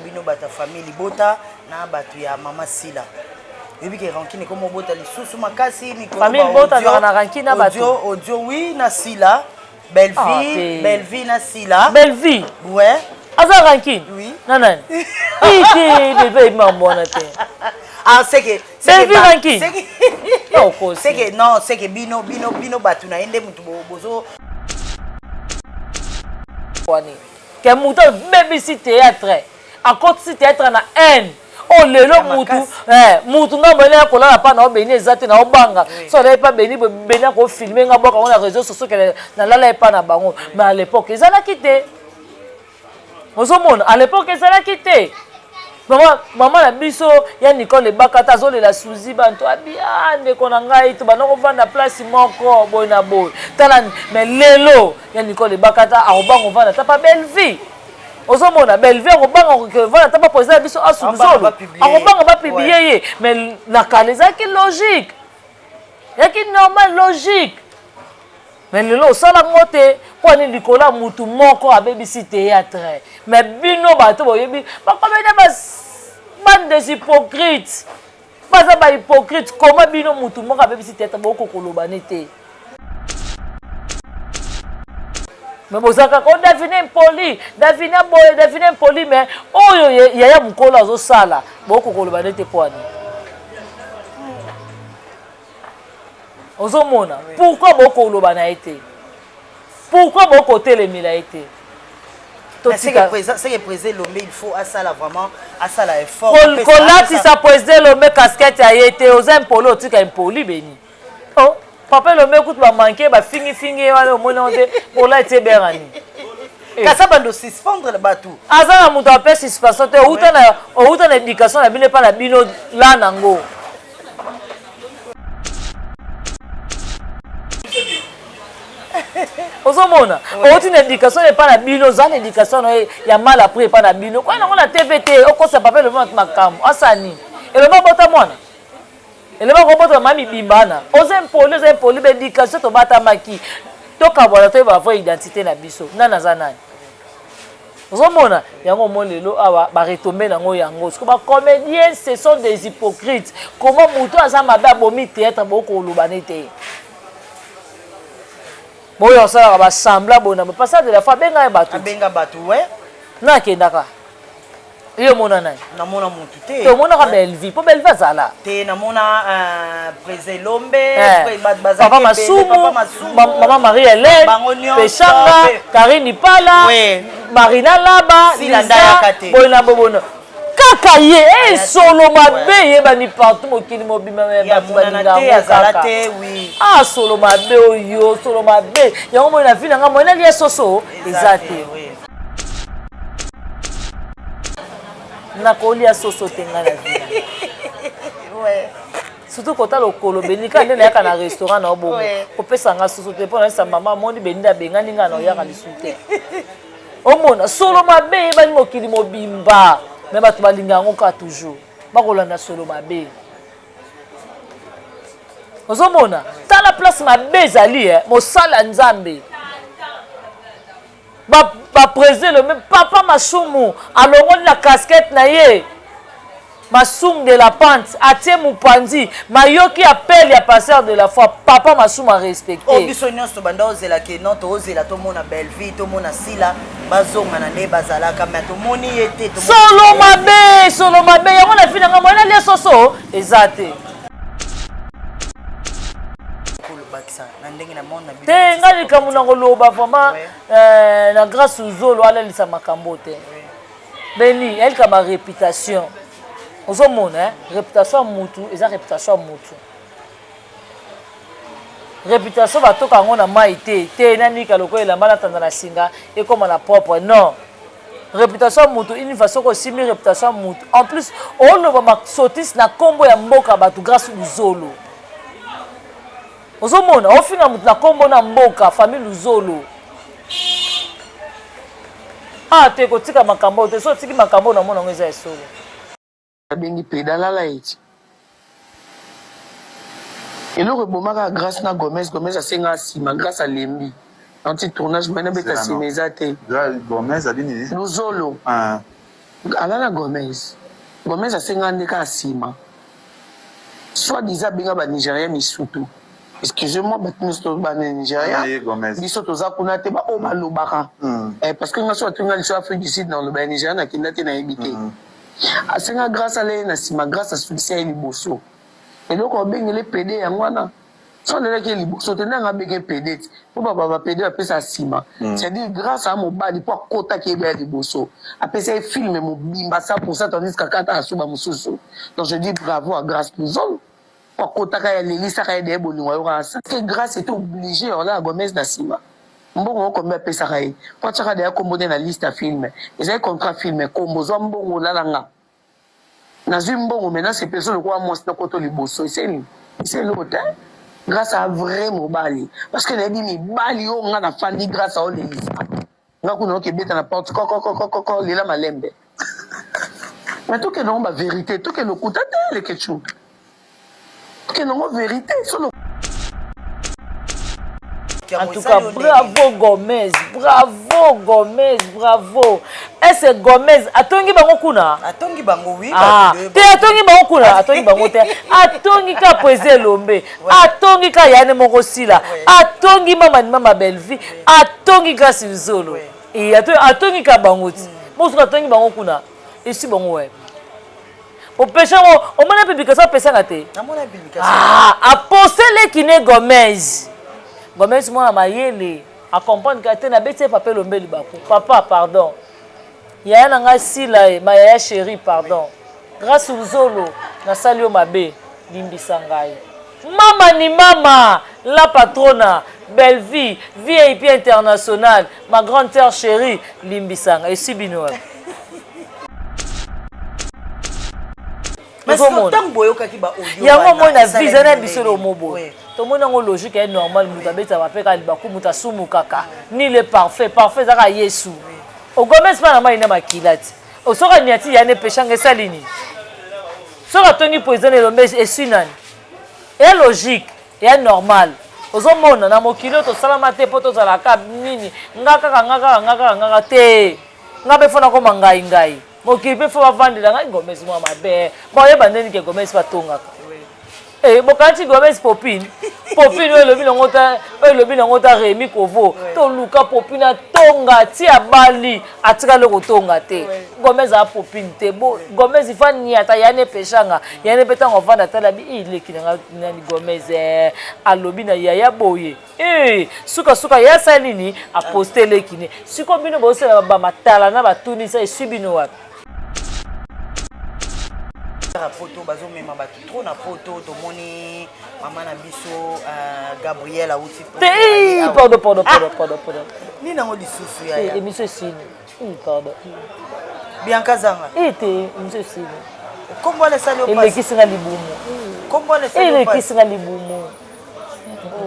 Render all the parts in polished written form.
bino bata famille libota na batu ya mama Sila. Yebi ke rankine comme bota lisusu makasi ni ko famille bota na rankine na batu. Audio oui na Sila. Belle vie na Sila. Belle vie. Ouais. Aza rankine. Oui. Nanan. Iti bébé mamona te. Ah c'est que belle vie rankine. C'est que non, c'est que bino batu na ende mutu bozo. Que mutu même si théâtre. À côté si théâtre na haine. Oh lelo mutu nga mbele ko la pa na obeni ezate na obanga so la pas beni ko filmer nga boka na réseaux sociaux que na la pa na bango mais à l'époque ils allaient quitter à l'époque ils allaient quitter maman la biso ya Nicole Bakata zo la Suzy banto abiane ko na ngai to banoko vanda place moko boy na boy tala mais lelo ya Nicole Bakata a obango vanda ta pas belle vie. Ozomona belle vie robanga que voilà t'as pas posé biso asuzolo robanga ba publier mais na kaleza qui logique ya qui normal logique mais lelo sala ngote kwa ni likola mutu moko abebisi théâtre mais bino bato boyebi ba komena bande des hypocrites baza ba hypocrite comment bino mutu moko abebisi théâtre boko koloba nete. Mais vous savez qu'on devine impoli, mais oh il y a mukola zo sala beaucoup ko le te poani. Ozomona pourquoi beaucoup lo bana été? Pourquoi beaucoup télémila été? C'est que président Lomé il faut à ça là vraiment à ça là effort. Kola si ça président Lomé casquette a été aux impoli tu impoli beni. Oh papa le mec va manquer ba fingi wala mononde pour la été berani. Kasa bando suspendre le bateau. Aza na muto apé suspension te outa na éducation na bino pa na bino la nango. Ozomona outa na éducation pa na bino za na éducation ya mal après pa na bino. Kwa na TVT okosa papa le mot makam asani. Et le mot bota mwana. Et le mot bota mami bimbana. Oza impoli l'éducation to bata maki. Toka bona to ba vo identité na biso nana zanani ozomona yango molelo awa ba retomber nango yango parce que ba comédiens ce sont des hypocrites comment muto aza mabe abomi théâtre boko lubanete boyo sala ba sembla bona parce que de la fois benga batu ouais na kendaka iyo mona nani na mona mutu te to mona ka belle vie po belle vie zala te na mona président Lombe papa Masumu maman Marie Hélène Pechanga Karine Pala Marina Laba Lisa bona bona kaka ye solo mabe ye bani partout mokili mobima ya mona te azala te oui solo mabe oyo solo mabe yango mona fina nga mona lia soso ezate na kolia soso tenga la vie. Ouais. Surtout quand le kolo benika ndele yaka na restaurant na obo. Ko pesa nga soso te pona sa mama mondi benda benga ninga na yaka lisute. Omona solo mabe bani mokili mobimba. Me batu balinga ngo ka toujours. Bakolanda solo mabe. Ozomona ta la place mabe zali mo sala nzambe. Ba président le même papa Masumu alors la casquette na ye Masumu de la pente atie mupanzi mayoki appelle ya passeur de la foi papa Masumu a respecté oh biso nyonso banda ozela ke non to ozela to mona belle vie to mona Sila bazonga na nde bazala kama to moni yete to solo mabe yango na fina ngamo na lia soso ezate te ngali kamuna ngoloba vraiment na grâce uzolo ala lisa makambo te beni elle ka ma réputation ozomona réputation mutu eza réputation mutu réputation batoka ngo na mai te nani ka loko elamba na tanda na singa et comme la propre non réputation mutu une façon ko simi réputation mutu en plus on ne va pas sotis na kombo ya mboka batu grâce uzolo ozomona ofinga mutu na kombo na mboka famille uzolo te kotika makambo te so tiki makambo na mona ngeza esolo bengi pedalala eti eloko ebomaka grâce na Gomez asenga asima grâce à lembi anti tournage bana beta simeza te Gomez ali nini luzolo Alana Gomez. Gomez a 50 ans à Sima. Soit disant bien ba Nigérien misutu. Excusez-moi, batmusto ba Nigeria. Biso toza kuna te ba o ba lobaka. Parce que nga so atunga le Afrique du Sud dans le ba Nigeria na kindate na ebité. A senga grâce à les na Sima grâce à succès liboso. Et donc on bengele PD yangwana. So le ki liboso te nga benge PD. Pour ba PD après ça Sima. C'est-à-dire grâce à mon badi pour kota ki be liboso. Après ça film mo bimba 100% tandis que kata asuba mususu. Donc je dis bravo à Grâce Pouzol. Parce que Grâce était obligé on a Gomez na Sima. Mbongo combien pesa kai. Kwa chaka de akomboner na liste à film. Ils ont contrat film kombo zo mbongo lalanga. Na zui mbongo maintenant c'est personne quoi moi c'est koto liboso. C'est l'autre. Grâce à vraiment bali parce que les dit mi bali o nga na fandi grâce à Olisa. Nga kuno ke beta na porte ko lila malembe. Mais tout que non ba vérité, tout que le coup tête le ketchup. Que non vérité sur le... En tout cas, bravo Gomez, bravo Gomez, bravo. Est-ce que Gomez atongi bango kuna? Atongi bango oui. Ah, te atongi bango kuna, atongi bango te. Atongi ka Poésie Lombe, atongi ka Yane Mokosila, atongi mama Belle-Vie, atongi ka Sizolo. Et atongi ka bango ti. Mosu atongi bango kuna. Ici bango ouais. Au péché, on m'a publication péché ngate. Ah, a posé les kiné Gomez. Gomez moi mayele a comprendre que na bete papa Lombe libako. Papa pardon. Ya na nga sila ma ya chérie pardon. Grâce au Zolo na salio mabe limbisa ngai. Mama ni mama, la patrona, Belle-Vie, VIP internationale, ma grande sœur chérie limbisanga et sibino. Mais il y a un moment na visa na biso le mobo. To mona ngo logique est normal muta beta ba peka libaku muta sumu kaka. Ni le parfait zaka Yesu. O Gomez pa na mai na makilati. O soka niati ya ne pechanga salini. Soka tongi poison Lombe et sinani. Et logique, et normal. Ozo mona na mokilo to salama te poto za la kab nini. Ngaka te. Ngabe fona ko ngai. Mokipe fo bavandela ngai Gomez moi mabe. Bon yeba ndeni ke Gomez pa tongaka. Bokati Gomez popine. Popine we lobi ngota Rémi Kovo. To luka popine tonga ti abali atika le kotonga te. Gomez a popine te. Gomez ifa niata yane peshanga. Yane petanga vanda tala bi ile kinanga nani Gomez alobi na yaya boye. Suka ya salini a poster le kine. Siko bino bose ba matala na ba tunisa esibino wapi. Photo bazo mema ba trop na photo to moni mama na biso Gabriela outi pardon. Ni nango lisusu ya monsieur Sini. Pardon. Bianca Zanga. Était monsieur Sini. Kombo le salio pas. Ele kisinga libumu. Kombo le salio pas. Ele kisinga libumu.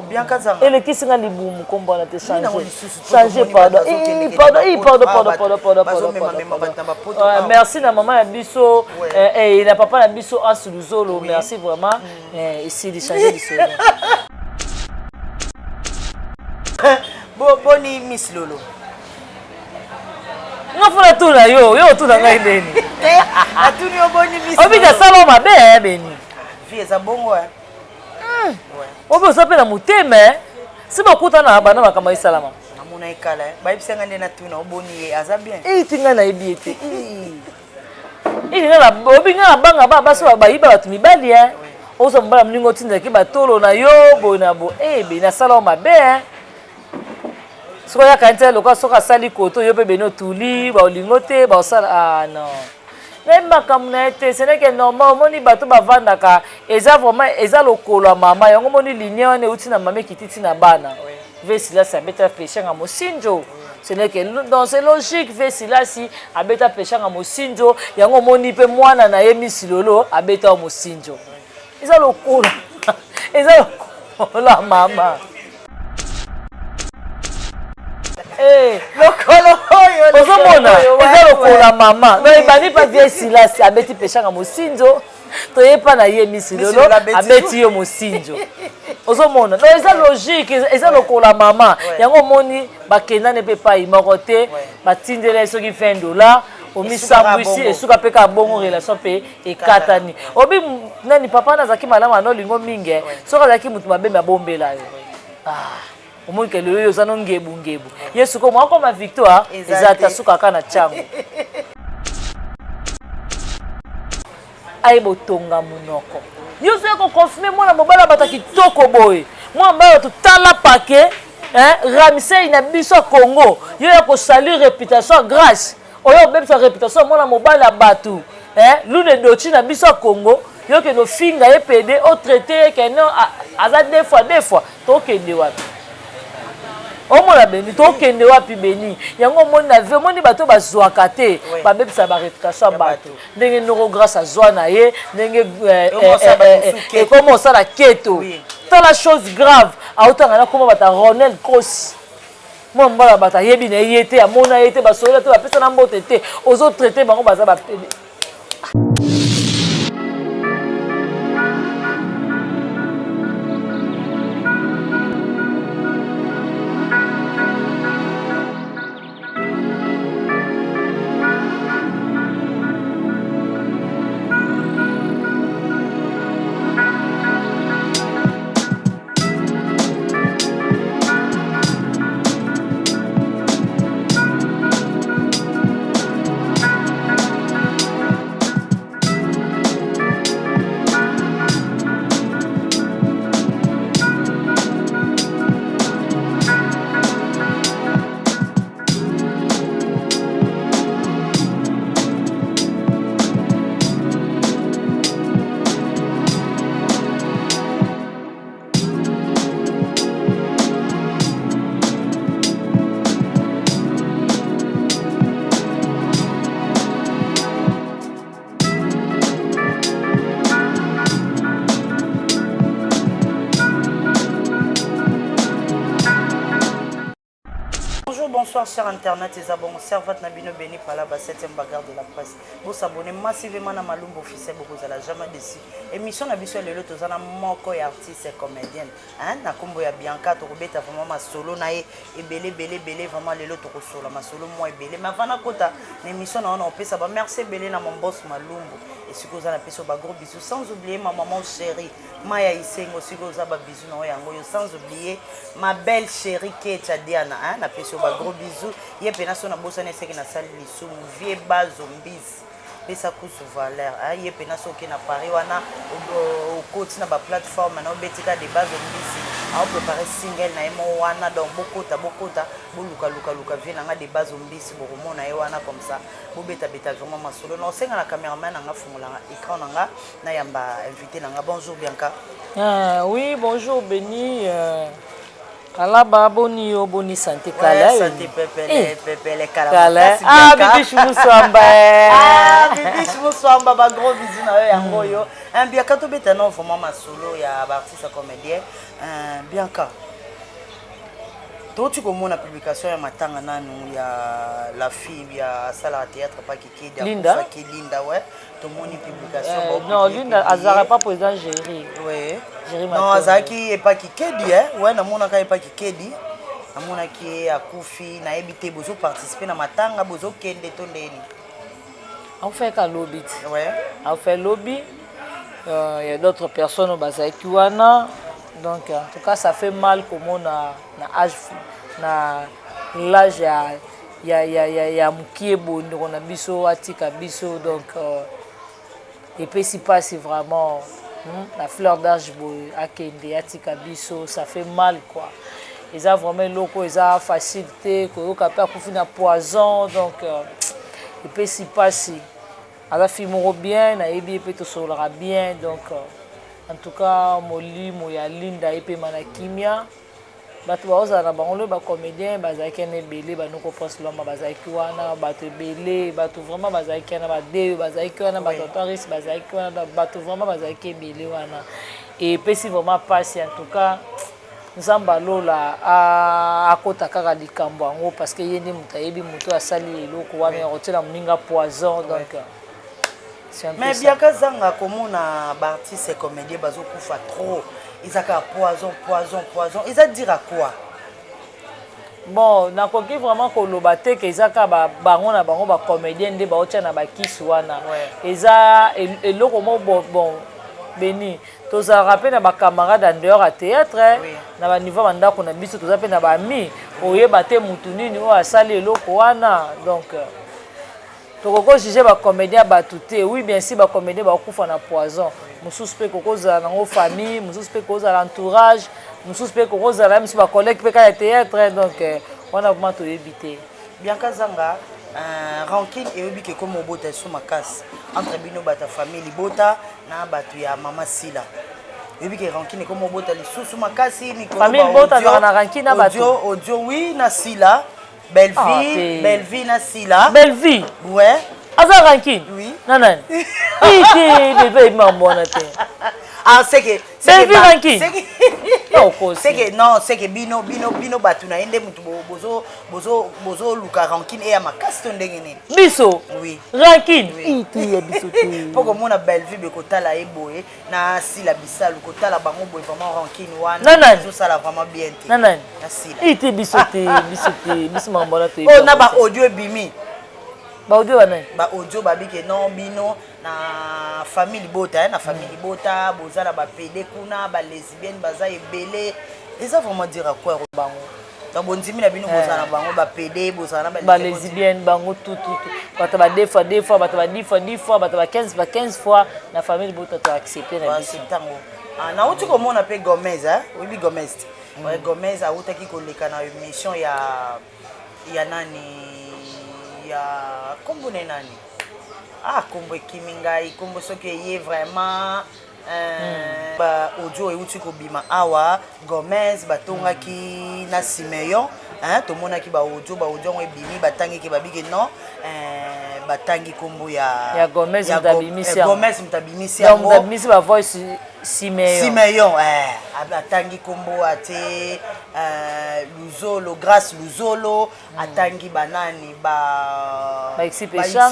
Bianca Zanga. Ele kisinga libumu kombo na te changer. Changer Pardon. Merci na maman na biso et na papa na biso Asuluzolo. Merci vraiment. Ici de changer de son. Boni Miss Lolo. Nga funa tuna yo tuna ngai ndeni. Atuni oboni Miss. Obika sala mabe beni. Fie za bongo Obi osape na muteme. Si bakuta na bana makama isalama. Namuna ikala. Baibisanga ndena tuna oboni aza bien. Tinga na ebiete. Nga obi nga banga ba so ba yiba batu mibali Oso mbala mningo tinda ki batolo na yo bona bo be na sala mabe Soka ya kante loka soka sali koto yo pe beno tuli ba olingote ba osala non. Même makamuna ete ce n'est que normal moni bato bavandaka eza vraiment eza lokolo mama yango moni ligne wana uti na mama kititi na bana. Vesila sa beta peshanga mosinjo. Ce n'est que dans c'est logique Vesila si abeta peshanga mosinjo yango moni pe mwana na yemi silolo abeta mosinjo. Eza lokolo. Eza lokolo mama. Lokolo oyo. Ozomona eza lokola mama. No ebani pa vie silasi abeti peshanga mosinjo. Toyepa na ye misilolo abeti yo mosinjo. Ozomona no eza logique eza lokola mama. Yango moni bakenda ne pe pa imoko te batindela soki $20 omisambwisi esuka pe ka bongo relation pe ekatani obi nani papa na zaki malama no lingo mingi soka zaki mutu babemba bombela yo omoni ke lelo yozano ngebu yesu ko mwako ma victoire ezata suka kana chango aibo tonga munoko nyuso ko confirmer mwana mobala bataki toko boye mwa mbayo tutala pake Ramsey na biso Congo yo ya ko saluer réputation grâce oyo bebisa réputation mwana mobala batu lune dochi na biso Congo yo ke no finga epede au traité que non aza deux fois to kende wapi omona beni to kende wapi beni yango mona ve moni bato bazwaka te babebisa ba réputation bato ndenge noko grâce à zwa na ye ndenge et comment ça la keto tant la chose grave autanga na comment bata Ronel Kosi mo mbala bata yebi na yete amona yete basola to bapesa na mbote te ozo traiter bango baza ba pede. Bonsoir chers internet et abonnés, servante Nabino Béni par la 7e bagarre de la presse. Vous s'abonnez massivement à Malumbo officiel, beaucoup à la jamais déçu. Émission Nabisou le lot aux moko et artiste et comédienne. Hein, na kombo ya Bianca to robeta vraiment ma solo na et belé vraiment le lot to solo ma solo moi et belé. Ma vana kota l'émission na on peut ça ba merci belé na mon boss Malumbo et si vous avez peso ba gros bisous sans oublier ma maman chérie Maya Isengo si vous avez bisous na yango sans oublier ma belle chérie Kecha Diana hein na peso ba gros bisous ye pena so na bosana seki na sali lisumu vie bazombis pesa kusu valeur ye pena so ke na Paris wana au côté na ba plateforme na obetika de bazombis a préparer single na emo wana donc bokota luka vie na de bazombis bokomona ye wana comme ça bobeta vraiment masolo na senga na cameraman na fungula écran na yamba invité na bonjour Bianca. Oui bonjour Béni. Alaba boni yo boni santé kala santé pepele kala bibi chumuswamba bibi chumuswamba ba gros bisous na yo yango yo Bianca to beta non vraiment masolo ya ba artiste comédien Bianca tu comme la publication ya matanga nanu ya la fille ya sala théâtre pas Kikedi Linda ouais to moni publication non Linda azara pas président gérer ouais non azaki et pas Kikedi ouais na mona ka et pas Kikedi amona ki akufi na ebité bozo participer na matanga bozo kende to ndeni on fait ka lobby ouais on fait lobby il y a d'autres personnes au bazaki wana. Donc en tout cas ça fait mal comme on a âge na l'âge ya mukie bondo on a biso atika biso donc et puis si pas c'est vraiment la fleur d'âge à kende atika biso ça fait mal quoi. Ils ont vraiment loko ils ont facilité ko kapé ko fina poison donc et puis si pas si ala filmero bien na ebi peut to solera bien donc en tout cas molimo ya Linda epe manakimia bato baoza na bango le ba comédien bazaki na belé banoko pense loma bazaki wana bato belé bato vraiment bazaki na ba de bazaki wana bato Paris bazaki wana bato vraiment bazaki belé wana et pesi vraiment passe en tout cas nzamba lola a kota kaka likambo yango parce que yende muta yebi muto asali eloko wana ya rotela muninga poison donc mais Bianca zanga komona ba artiste et comédien bazokufa trop ils a poison ils a dire à quoi bon nakoki vraiment koloba te ke eza ka bango na bango ba comédien nde baotia na bakisi wana eza eloko mo bon beni tozalaka mpe na bacamarade en dehors ya théâtre na baniveau bandako na biso toza mpe na bami oyeba te mutu nini oyo asali eloko wana donc tokoko juge bacomédien bato te oui bien sûr bacomédien bakokufa na poison mosusu mpe kokozala nango famille mosusu mpe kokozala entourage mosusu mpe kokozala miso bacollègue mpe kaka ya théâtre donc wana vraiment toyebi te Bianca Zanga rancune eyobi ke comme obota so makasi entre bino bata famille libota na bato ya mama Sila eyobi ke rancune comme obota lisusu makasi mikolo famille libota na rancune na bato audio oui na Sila belle vie na Sila belle vie ouais aza rancune oui nanani ite bébé mamona te ah c'est que belle vie rancune c'est que bino batu na ende mutu bozo luka rancune e ya makasi to ndenge nini biso oui rancune ite ya biso te poko mona belle vie be kotala eboye na Sila bisalu kotala bango boye vraiment rancune wana nanani zo sala vraiment bien te nanani na Sila ite biso te biso mamona te oh na ba audio bimi ba audio wana ba audio babike non bino na famille libota na famille libota bozala ba PD kuna ba lesbienne baza ebele eza vraiment dire à quoi bango donc bondimi na bino bozala bango ba PD bozala na ba lesbienne bango tout bato ba deux fois bato ba 10 fois bato ba 15 fois na famille libota to accepter na biso tango na uti ko mona pe Gomez oui Gomez ouais Gomez a utaki koleka na émission ya nani ya kombo ne nani kombo kimingai kombo soki eye vraiment ba audio euti kobima awa Gomez batongaki na Simeon tomonaki ba audio ngo ebimi batangiki babike non batangi kombo ya Gomez mtabimisi yango mtabimisi ba voice Simeon atangi kombo ate Luzolo Grâce Luzolo atangi banani ba Peshanga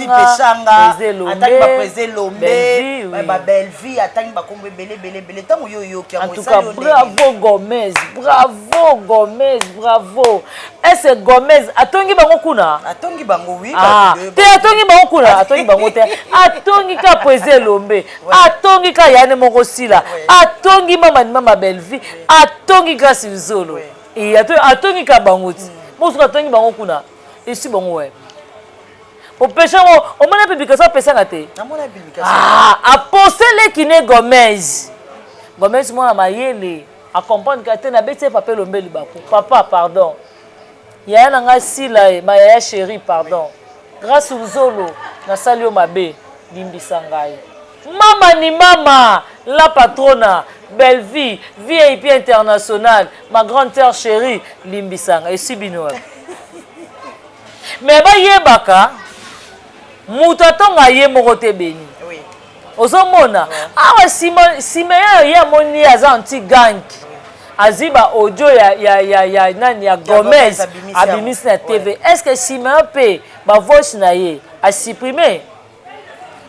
atangi ba Président Lombe ba Bellevie atangi ba kombo belé tango yo ki en tout cas bravo Gomez est-ce Gomez atongi bango kuna atongi bango oui te atongi bango kuna atongi bango te atongi ka Président Lombe atongi ka Yane Mokosila atongi mama Bellevie atongi Grâce Luzolo et atongi ka bango ti mosu atongi bango kuna esi bango ouais au péché on m'a publication pesanga te namona publication apostele kine Gomez mwana mayele a comprendre que na bete papa Lombe libako papa pardon ya na nga Sila ma ya chérie pardon Grâce Luzolo na salio mabe limbisa ngai mama ni mama la patrona belle vie VIP internationale ma grande sœur chérie limbisanga esibino mais ba yebaka mutu atonga ye moko te beni ozomona awa Simeon ya moni aza anti gang aziba audio ya nani ya Gomez abimisi na TV est-ce que Simeon pe ba voice na ye a supprimer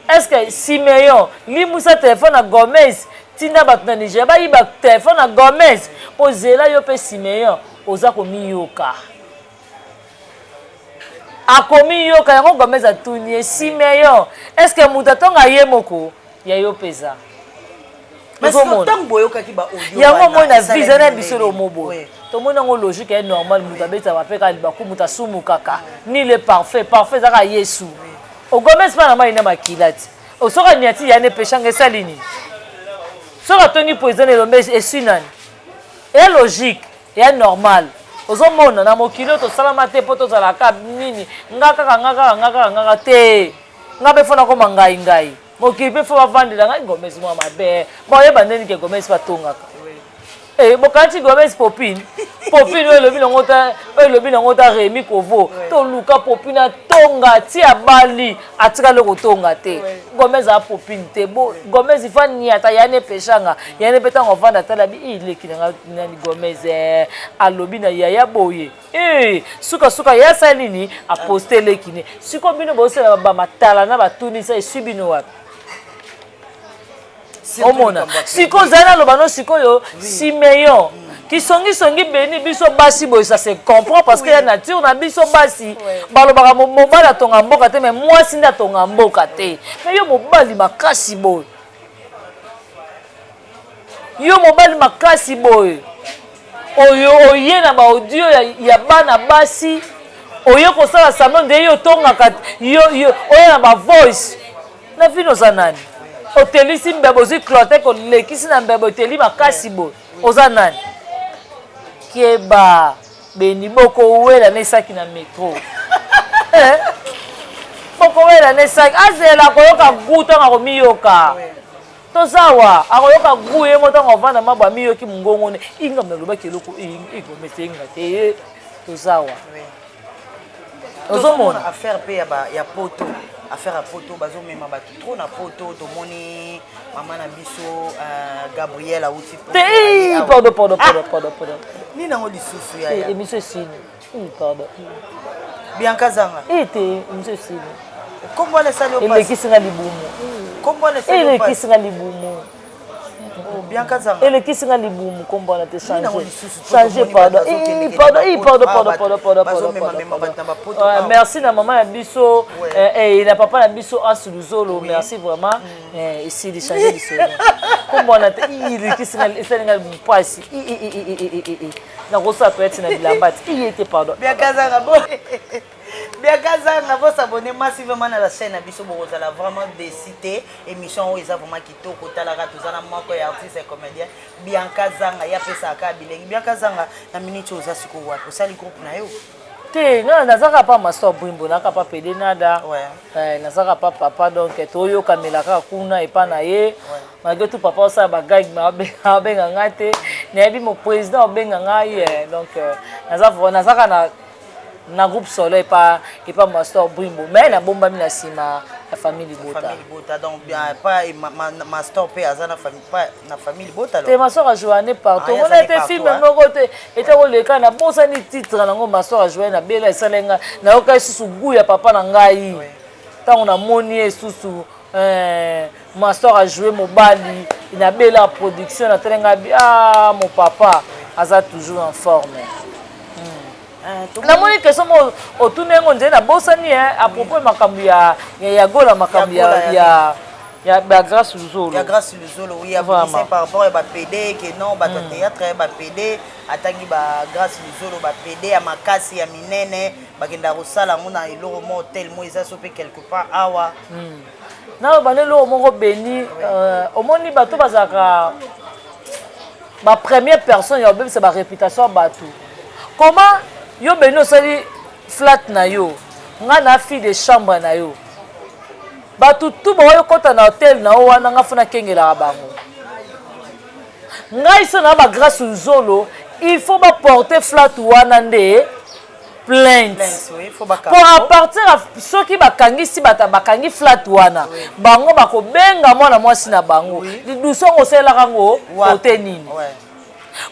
est-ce que Simeon limusa téléphone à Gomez tina bato na Nigeria ba yiba téléphone à Gomez po zela yo pe Simeon oza komi yoka akomi yoka yango Gomez atuni Simeon est-ce que muta tonga ye moko ya yo peza mais tant boyoka ki ba audio yango mona visa na biso lo mobo to mona ngo logique est normal muta beta ba pe ka libaku muta sumu kaka ni le parfait zaka Yesu o Gomez pa na mai na makilati o soka niati Yane Peshanga salini soka tongi poison Lombe esinani et logique et normal ozomona na mokilo to salama te poto za la kab nini ngaka te ngabe fona ko ngai mokili pe fo bavandela ngai Gomez mwa mabe bo yeba ndeni ke Gomez patongaka bokati Gomez popine oyo lobi nango ta Rémi Kovo to luka popine atonga ti abali atika loko tonga te Gomez a popine te Gomez ifa niata Yane Peshanga Yane petango vanda tala bi ileki nani Gomez alobi na ya boye suka ya salini a poster lekine siko bino bosela ba matala na batunisa esubino wapi omona siko zana lobano sikoyo Simeon qui songi Béni biso basi boy ça se comprend parce que la nature na biso basi balobaka mobala tonga mboka te mais moi sinda tonga mboka te mais yo mobali makasi boy oyo oye na ba audio ya bana basi oyo ko sala salon de yo tonga yo oyo na ba voice na vino za nani otelisi mbebo zi clote ko lekisi na mbebo teli makasi boy oza nani Kieba Béni boko wela nesaki na metro boko wela nesaki azela koyoka guto nga komiyoka tozawa akoyoka guye moto ngovanda mabwa miyoki mungongo ne inga mnaloba keloko igomete inga te tozawa ozomona affaire pe ya poto affaire à poto bazo mema ba trop na poto to moni mama na biso Gabriel auti pardon ni nango lisusu ya monsieur Sini pardon Bianca Zanga monsieur Sini kombo le sali opasse elekisinga libumu kombo le sali opasse elekisinga libumu Bianca Zanga elekisinga libumu kombo na te changer pardon merci na maman na biso et na papa na biso Asuluzolo merci vraiment ici de changer de son kombo na te elekisinga esalinga mpasi na kosa peut-être na bilambati il était pardon Bianca Zanga Bianca Zanga vous abonnez massivement à la chaîne biso bokozala vraiment des cités émission où ils ont vraiment kitoko talaka tozana moko ya artiste et comédien Bianca Zanga ya pesa ka bilengi Bianca Zanga na minute oza siko wapi osali groupe na yo te non nazaka pa master bwimbo naka pa pede nada nazaka pa papa donc toyo kamelaka kuna epa na ye malgré tout papa osala bagag mabenga nga te nayebi mo président obenga nga ye donc nazaka na groupe solo et pas master bwimbo mais na bomba mi na sima la famille Bota donc pas master pe azana famille pas na famille Bota te master a joué partout on a été film mon côté était au le cas na bosa ni titre nango master a joué na bela esalenga na oka susu guya papa na ngai tant on a moni susu master a joué mobali na bela production na telenga mon papa aza toujours en forme na moni question mo otune ngonje na bosani à propos makambu ya gola makambu ya Grâce Luzolo. Ya Grâce Luzolo oui c'est par rapport à ba PD que non ba théâtre ba PD atangi ba Grâce Luzolo ba PD ya makasi ya minene bakenda kosala ngona eloro mo hotel mo isa sope quelque part awa na banelo moko Béni omoni bato bazaka ba première personne ya obem c'est ba réputation bato comment yo Béni osali flat na yo nga na fille de chambre na yo bato tout boyo kota na hotel na o wana nga funa kengela bango nga iso na ba Grâce Luzolo il faut ba porter flat wana nde plainte pour à partir ceux qui bakangisi bata bakangi flat wana bango bakobenga mwana mwasi na bango liduso ngosela kango ote nini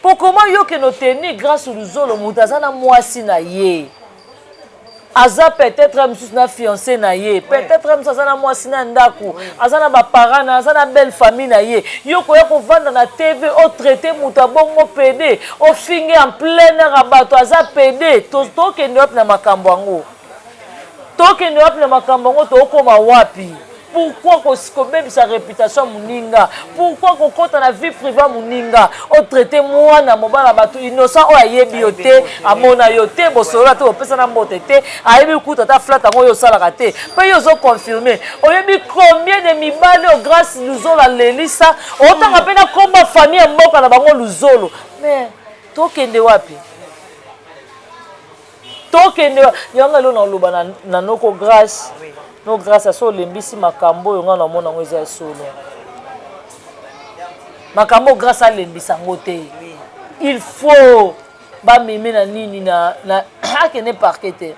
pour comment yo ke no tenir Grâce Luzolo mutazana mwasi na ye aza peut-être na fiancé na ye peut-être azana mwasi na ndako azana ba parents na azana belle famille na ye yo ko ya ko vanda na TV au traité muta bongo PD au finge en plein air abato aza PD to ke ndop na makambo yango to ke ndop na makambo yango to koma wapi. Pourquoi qu'on même sa réputation muninga? Pourquoi qu'on compte la vie privée muninga? On traite moi na mobala batu innocent o ayebi yote amona yote bosora to pesa na mbotete ayebi kuta ta flat ngo yo sala raté. Pe yo zo confirmer. Oyebi combien de mibale au Grâce Luzolo la lelisa autant apena komba famille mboka na bango Luzolo. Mais to kende wapi? To kende yanga lo na loba na noko Grâce. No grâce à ça lembisi makambo yo ngana mona ngo eza solo makambo grâce à lembisa ngote il faut ba meme na nini na akene parquete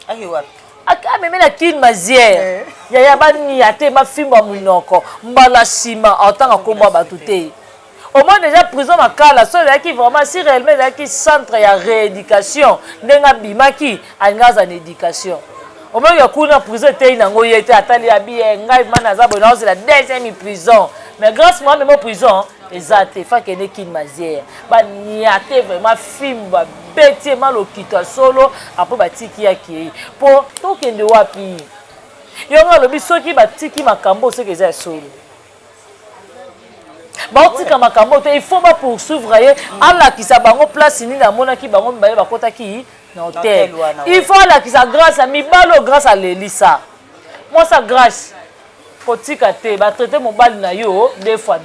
ayiwa aka meme na kin mazière ya bani ate ba fimba munoko mbala sima atanga komba batute au moins déjà prison makala so là qui vraiment si réellement là qui centre ya rééducation ndenga bimaki angaza na éducation. Au moins, il y a une prison qui est en train de se faire. Il y a une deuxième prison. Mais grâce à moi, même en prison, Exact, fa kene kin mazière. Ba niate vraiment film ba beti malokita solo après ba tiki ya ki. Po to kende wapi. Yonga lobi soki ba tiki makambo ce que ça solo. Ba tika makambo te il faut ba poursuivre ye ala ki sa bango place ni na mona ki bango mbaye ba kota ki na hôtel. Il faut ala ki sa grâce à mibalo grâce à l'Elisa. Moi sa grâce kotika te ba traiter mobile na yo deux fois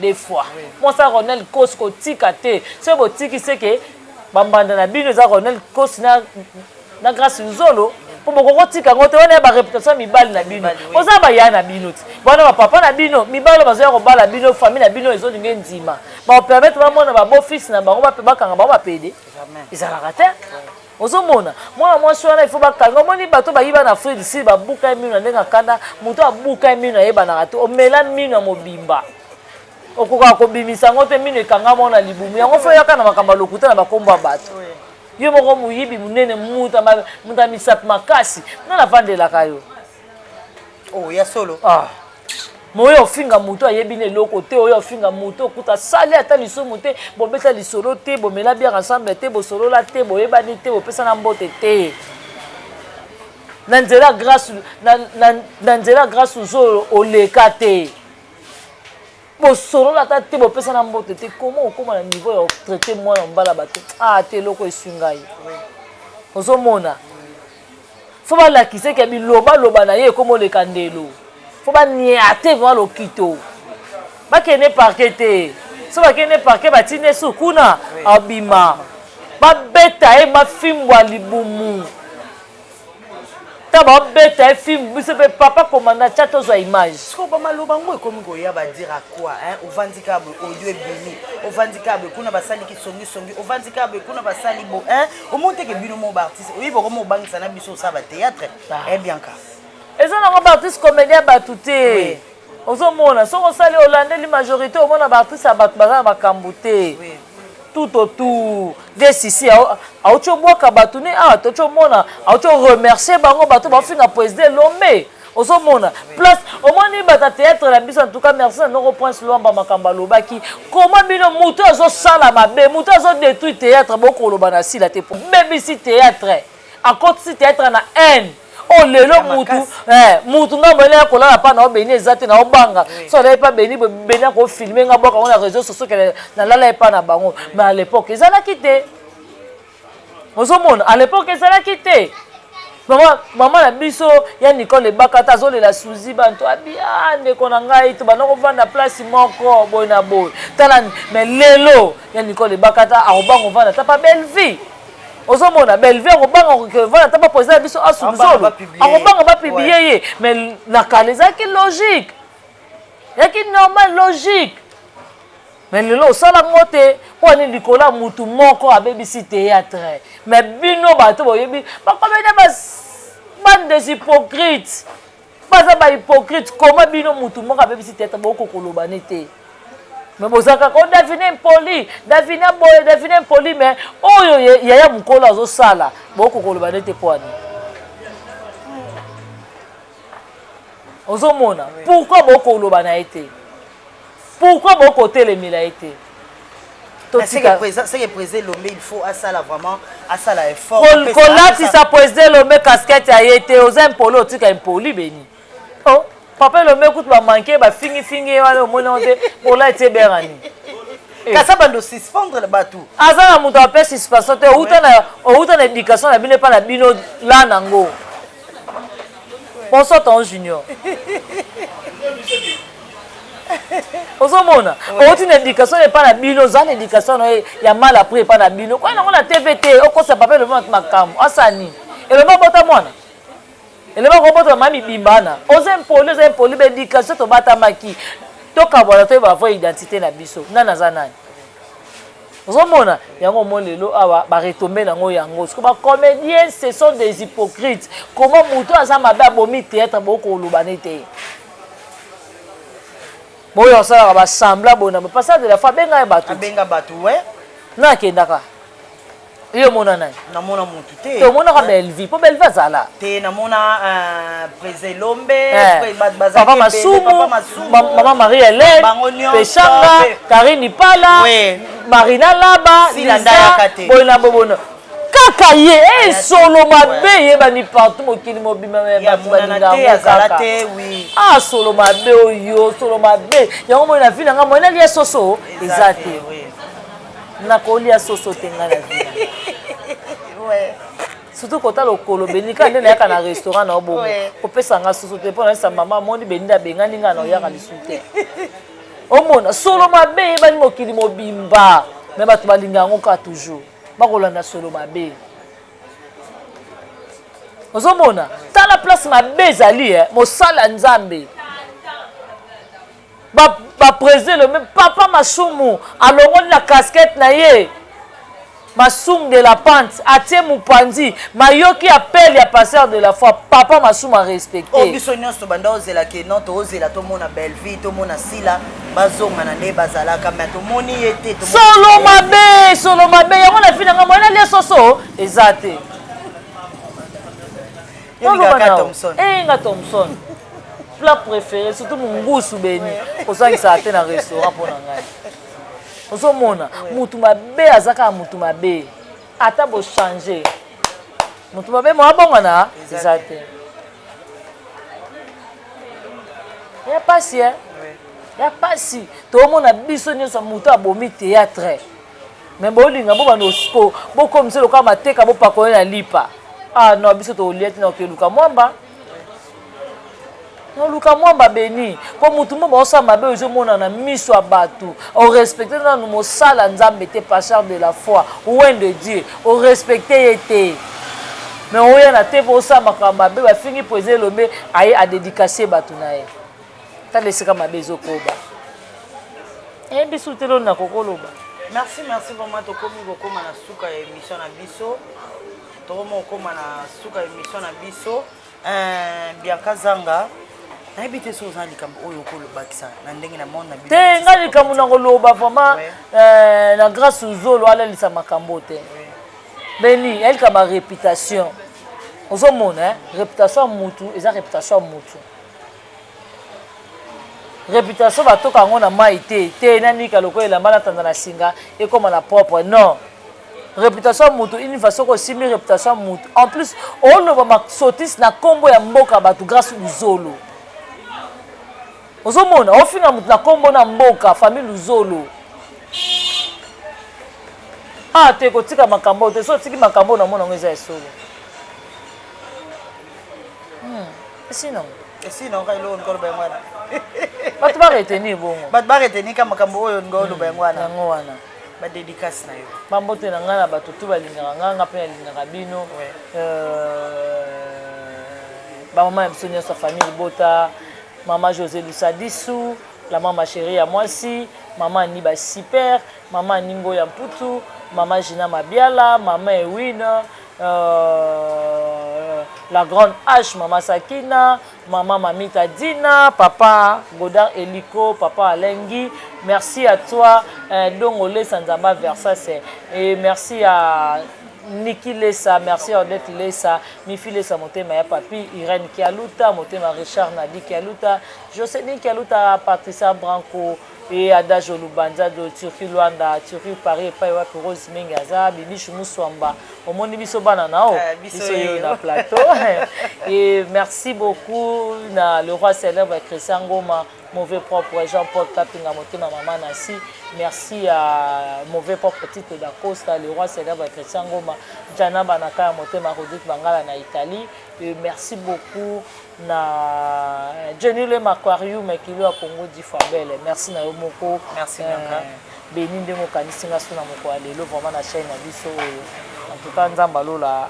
moi ça Ronel Kos kotika te c'est botiki c'est que bambanda na bino za Ronel Kos na grâce nzolo po boko kotika ngote wana ba réputation mibali na bino oza ba ya na bino ti bwana ba papa na bino mibalo bazoya ko bala bino famille na bino ezo ndinge ndima ba permettre ba mona ba beau fils na bango ba bakanga ba pede jamais ezalaka te ozomona mwana mwasi wana ifo bakanga omoni bato bayiba na Afrique d'ici babuka mino ndenga kanda moto abuka mino yebana te omela mino mobimba okoka kobimisa ngote mino ekanga mona libumu yango fo yaka na makamba lokuta na bakomba bato yo moko muyibi munene muta misapi makasi na vandelaka yo oh ya solo moyo ofinga muto ayebi ne loko te oyo ofinga muto kuta sali ata lisumu te bobeta lisolo te bomela bien ensemble te bosolo la te boyebani te bopesa na mbote te na nzela grâce uzolo oleka te bosolo la te bopesa na mbote te comment okoma na niveau ya traiter mwana mbala bato te loko esungai ozomona fo balakise ke biloba na ye ekoma oleka ndelo faut pas niate voir le kito ba kene parquet te so ba kene parquet ba tine sukuna abima ba beta e ma fimbwa libumu ta ba beta e film biso pe papa commanda chato zo image ko ba maloba ngo ekomi ko ya ba dire quoi au vandicable audio ebini au vandicable kuna basali ki songi au vandicable kuna basali bo au monte ke bino mo ba artiste oui boko mo bangisa na biso sa ba théâtre bien ka eza na ba artiste comédien batu te ozomona soko sali holandais majorité omona ba artiste batu baza makambo te tout autour des ici aucho boka batu ne tocho mona aucho remercier bango batu ba finga président Lomé ozomona place omoni bata théâtre la biso en tout cas merci no prince Lomba makamba lobaki comment bino muto azo sala mabe muto azo détruire théâtre boko lobana si la te même si théâtre à côté si théâtre na haine oh lelo mutu nga mbele ya kolala pa na obeni ezate na obanga so la pa beni beni ko filmer nga boka na réseaux sociaux que na lala pa na bango mais à l'époque ezala kité ozomona à l'époque ezala kité maman la biso ya Nicole Bakata zo la Suzy banto abiane kona ngai to banoko vanda place moko boy na boy tala mais lelo ya Nicole Bakata a obango vanda ta pa belle vie ozomona belve akobanga ke voilà ta pas poser biso asuzolo akobanga ba publier mais na kaleza ki logique yaki normal logique mais lelo sala ngote poni likola mutu moko abebisi théâtre mais bino bato boyebi bakomena bande des hypocrites baza ba hypocrite comment bino mutu moko abebisi théâtre boko koloba nete mais bozaka ko davina impoli mais oyo yaya mukolo azo sala boko koloba nete poani ozomona pourquoi boko koloba na été pourquoi boko telemila été c'est que président Lomé il faut à ça là vraiment à ça là effort kolati sa président Lomé casquette a été aux impoli otika impoli beni oh papa Lomé écoute ba manquer ba fingi wana omona onde pour la été berani kasa bando suspendre le bateau azana muto apesi suspension te outa na éducation na bino pa na bino la nango bonsoir ton junior ozomona outi na éducation pa na bino za na éducation ya mal après pa na bino kwa na TVT okosa papa le monde makambo asani eloma bota mwana elema robota mami bimbana ozempoli l'éducation to bata maki to kabona to ba identité na biso nana za nani ozomona yango molelo awa ba retomber nango yango parce que ba comédiens ce sont des hypocrites comment muto aza mabe abomi théâtre boko lobane te boyo sala ba sembla bona parce que de la fois benga batu ouais na kendaka Yo mona nani? Namona mutu te. Te mona ka Belvi, po Belvi azala. Te namona Prézelombe, Papa Masumu, Maman Marie-Hélène, Pechanga, Karine Pala, Marina Laba, Lisa, Boina Bobono. Kaka ye, solo mabe ye bani partout mokili mobima bato balinga kaka. Ah solo mabe oyo, solo mabe. Yango mo na vie nga mo na lia soso, ezate. Na ko lia soso tenga na vie. Ouais. Surtout quand tu lokolo benika ndene yaka na restaurant na obo. Kopesa nga soso te pona sa mama moni beninda bengani nga na yaka lisute. Omona solo mabe bani mokili mobimba. Mais bato balinga ngo ka toujours. Bakolanda solo mabe. Ozomona, ta la place mabe ezali mosala nzambe. Ba président le même papa Masumu alongoli na casquette na ye. Masung de la pente, atie Mupanzi, Mayoki appelle ya passeur de la foi, papa Masumu a respecté. Obiso nyonso banda ozela ke non to ozela to mona belle vie, to mona sila, bazonga na ne bazala kamya to moni yete to solo mabe, yango na fina nga mona lia soso, ezate. Nga Thompson. Plat préféré, surtout mon ngusu beni, ozangisa ate na restaurant pour na ngai. Ozomona mutu mabe azaka mutu mabe ata bo changer mutu mabe mo abonga na ezate ya pasi ya pasi to mona biso nyonso mutu abomi théâtre mais bolinga bo bano spo bo comme c'est le cas mateka bo pakole na lipa ah non biso to lieti na keluka mwamba non luka mwamba beni po mutu mo bosa mabe ozomona na miso abatu on respecter na nous mosala nzambe te pasteur de la foi ouen de Dieu on respecter été mais oya na te bosa makamba be ba fingi poser lombe aye a dédicacer batu na ye ta lesika mabe zokoba biso telo na kokoloba. Merci vraiment to komi kokoma na suka ya émission na biso to mo koma na suka ya émission na biso Bianca Zanga. Na ebite so za likambo oyo kolobakisa na ndenge na monde na biso te nga likambo na koloba vraiment na grâce uzolo ala lisa makambo te beni elle ka ma réputation ozomona réputation mutu eza réputation mutu réputation batoka ngo na mai te nani ka loko elamba na tanda na singa et comme na propre non réputation mutu une façon ko simi réputation mutu en plus on le ba sotis na kombo ya mboka batu grâce uzolo. Ozomona ofinga mutu na kombo na mboka famille Luzolo ah te kotika makambo te so tiki makambo na mona ngeza esolo sinon kailo ngolo bayangwana batu ba retenir bongo batu ba retenir ka makambo oyo ngolo bayangwana yango wana ba dédicace na yo bambote na ngana batu tu balingaka nganga pe alingaka bino ba mama ya biso sa famille Bota. Maman José Lusadissou, la maman chérie à moi aussi, maman Niba Super, maman Ningo Yamputu, maman Gina Mabiala, maman Ewina, la grande H, maman Sakina, maman Mamita Dina, papa Godard Eliko, papa Alengi. Merci à toi, Dongole Sanzamba Versas, et merci à Niki Lessa, merci à Odette Lessa, Mifi Lessa, Motema Papi, Irène Kialuta, Motema Richard Nadi Kialuta, Jocelyne Kialuta, Patricia Branco, et Adage Lubanza de Turquie Luanda, Turquie Paris, Paiwa Rose Mingaza, Bibi Choumoussouamba, au monde Biso Banana, Biso na plateau. Et merci beaucoup, le roi célèbre Christian Ngoma, mauvais propre Jean-Paul Kapinga Motema Maman Nassi. Merci à mauvais propre titre d'Acosta, le roi célèbre Christian Ngoma, Jana Banaka Motema Rodrigue Bangala na Italie. Et merci beaucoup na Jenny Le Aquarium qui lui a Congo dit fois belle. Merci na Yomoko. Merci Bianca. Béni de Mokani Singa Suna Moko Alelo vraiment na chaîne na biso. En tout cas Nzambalo la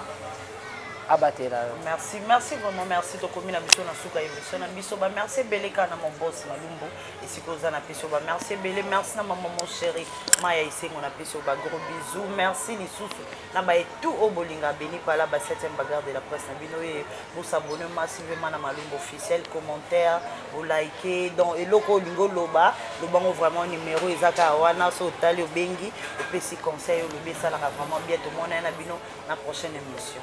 abatela yo. Merci vraiment, merci to komi na biso na suka émission na biso ba merci beleka na mon boss Malumbu et sikoza na biso ba merci belé merci na maman mon chéri Maya Isengo na biso ba gros bisous merci lisusu na ba tout au bolinga béni pala ba 7e bagarre de la presse na bino et vous s'abonner massivement na Malumbu officiel commentaire vous likez donc eloko lingo loba lobango vraiment numéro ezaka wana so tali obengi et puis si conseil lobi ça la vraiment bien tout monde na bino na prochaine émission.